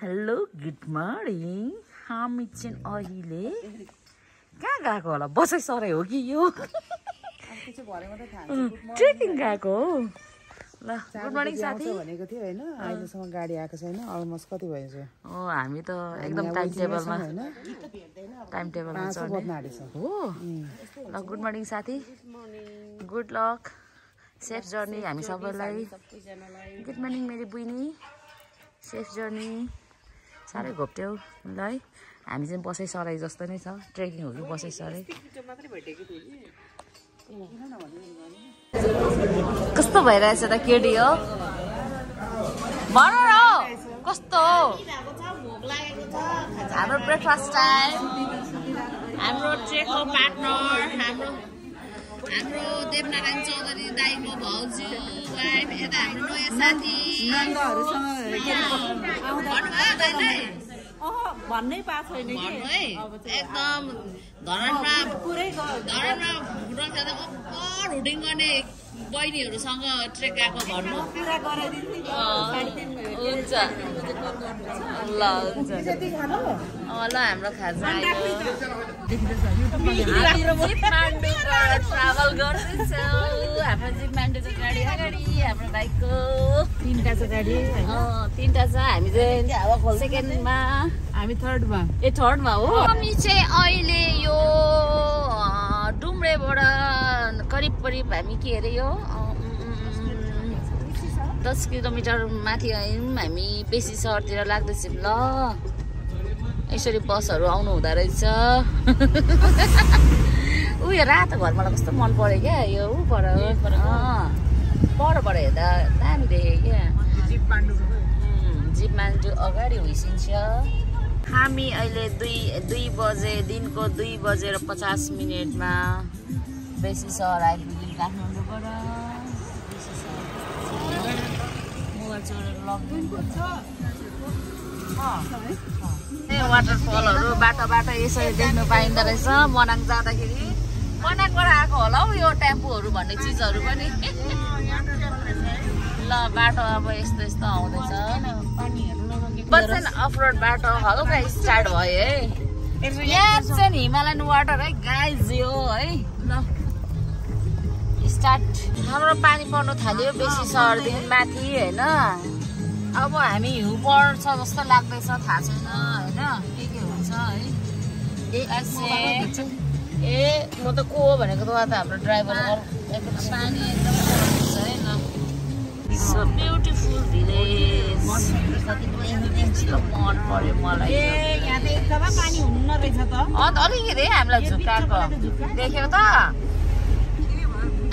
Hello good morning हामी चाहिँ अहिले कहाँ गएको होला बसाइ सराई हो कि यो ट्रेकिङ गएको हो ल गुड मर्निङ साथी भनेको थियो हैन अहिलेसम्म गाडी आएको छैन अलमोस्ट कति भयो चाहिँ हामी त एकदम टाइम टेबलमा चल्ने हो ल गुड मर्निङ साथी गुड लक सेफ जर्नी हामी सबैलाई गुड मर्निङ मेरो बहिनी सेफ जर्नी साह्रै घोप्ट्यौ ल है हामी चाहिँ बसाइ सराई जस्तो नै छ ट्रेकिङ हो कि बसाइ सराई कस्तो भइरहेछ त केडी हो भन न कस्तो हो हाम्रो ब्रेकफास्ट टाइम हाम्रो ट्रेकको पार्टनर हाम्रो देवनारायण चौधरी दाइको भाउजू वाइफ यता हाम्रो नयाँ साथी भन्नै पाएको छैन कि एकदम धरानमा हुडिङ गर्ने बहिनीहरूसँग ट्रेक गएको भन्नु पुरा गराइदिनु हुन्छ ल हुन्छ ल हाम्रो खाजा ट्राभल गर्दैछौँ हाम्रो जिपमान्डुको गाडी अगाडि हाम्रो बाइकको तीनटा छ गाडी तीनटा छ हामी चाहिँ सेकेन्डमा हामी थर्डमा थर्डमा हो हामी चाहिँ अहिले यो डुम्रेबाट करिब हामी के अरे यो 10 किलोमिटर माथि आयौँ हामी बेसी सहरतिर लाग्दैछौँ ल यसरी बसहरू आउनु हुँदो रहेछ उयो रातो घर मलाई कस्तो मन पर्यो क्या यो पर हेर्दा दामी देखेँ क्या जिपमान्डु अगाडि होइसिन्छ हामी अहिले 2 बजे दिनको 2:50 बेसी सहर आइपुग्यौँ काठमाडौँबाट मोबाइल चोरेर वाटरफलहरू बाटो यसरी देख्नु पाइँदो रहेछ मनाङ जाँदाखेरि मनाङबाट आएको होला हौ यो टेम्पोहरू भन्ने चिजहरू पनि ल बाटो अब यस्तो आउँदैछ अफरोड बाटो हल्का स्टार्ट भयो है यहाँ चाहिँ हिमालयन वाटर है गाइज यो है ल स्टार्ट हाम्रो पानी पर्नु थाल्यो बेसी सहरदेखि माथि होइन अब हामी हिउँ पर्छ जस्तो लाग्दैछ थाहा छैन होइन के हुन्छ है म त को हो भनेको त हाम्रो ड्राइभर पानी एकदम छ है ल So beautiful village. मन पर्यो मलाई यहाँ त एकदमै पानी हुन्न रहेछ त अलिकति हामीलाई झुक्काएको देख्यौ त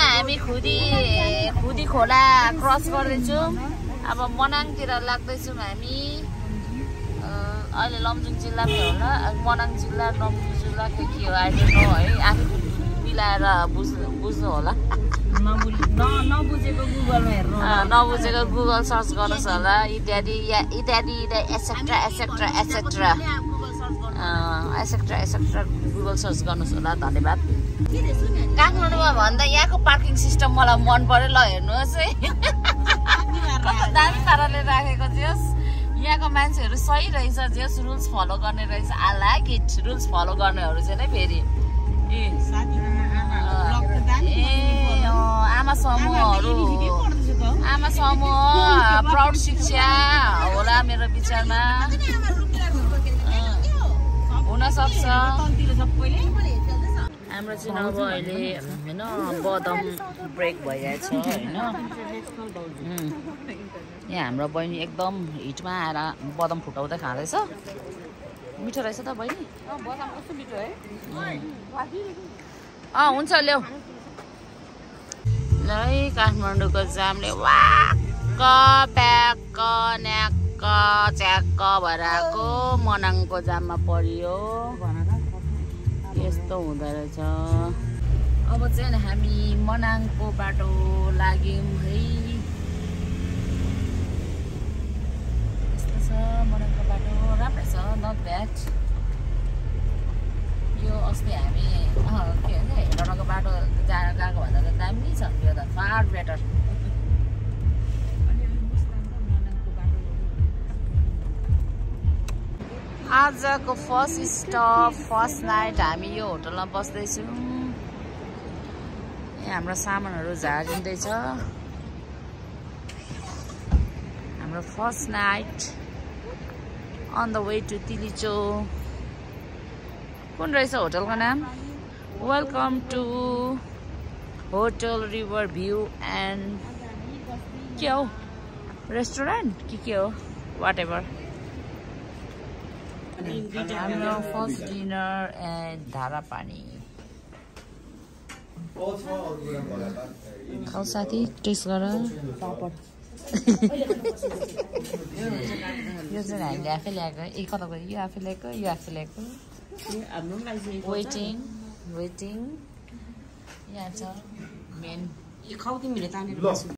हामी खुदी खोला क्रस गर्दैछौँ अब मनाङतिर लाग्दैछौँ हामी अहिले लमजुङ जिल्लामै होला मनाङ जिल्ला नम्बुङ जिल्ला के हो आई डोन्ट नो है आफै मिलाएर बुझ्नु होला नबुझेको गुगलमा हेर्नु नबुझेको गुगल सर्च गर्नुहोस् होला इत्यादि एसेक्ट्रा गुगल सर्च गर्नुहोस् होला धन्यवाद काठमाडौँमा भन्दा यहाँको पार्किङ सिस्टम मलाई मन पर्यो ल हेर्नुहोस् है कस्तो दामी पाराले राखेको थियोस् यहाँको मान्छेहरू सही रहेछ जस रुल्स फलो गर्ने रहेछ I like it rules follow गर्नेहरू चाहिँ नै फेरि आमा समूह प्राउड शिक्षा होला मेरो विचारमा हुन सक्छ हाम्रो चाहिँ अब अहिले होइन बदम ब्रेक भइरहेछ होइन यहाँ हाम्रो बहिनी एकदम हिटमा आएर बदम फुटाउँदै खाँदैछ मिठो रहेछ त बहिनी बदाम कस्तो मिठो है हुन्छ ल्याऊ ल है काठमाडौँको जामले वाक्क प्याक्क न्याक्क च्याक्क भएर आएको मनाङको जाममा परियो यस्तो हुँदो रहेछ अब चाहिँ हामी मनाङको बाटो लाग्यौँ है यस्तो छ मनाङको बाटो राम्रै छ नट ब्याड यो अस्ति हामी के भन्छ हेटौँडाको बाटो गएको भन्दा त दामी छ यो त फार बेटर आजको फर्स्ट स्टप फर्स्ट नाइट हामी यो होटलमा बस्दैछौँ। यहाँ हाम्रो सामानहरू झारिँदैछ। हाम्रो first night on the way to Tilicho. कुन रहेछ होटलको नाम? Welcome to hotel river view and के हो रेस्टुरेन्ट के हो वाट एभर। हाम्रो फर्स्ट डिनर एन्ड धारा पानी। खाऊ साथी, टेस्ट गर। यो चाहिँ हामीले आफै ल्याएको। ए कता गयो? यो आफै ल्याएको, यो आफै ल्याएको। Waiting waiting. यहाँ छ मेन। खाऊ तिमीले तानेर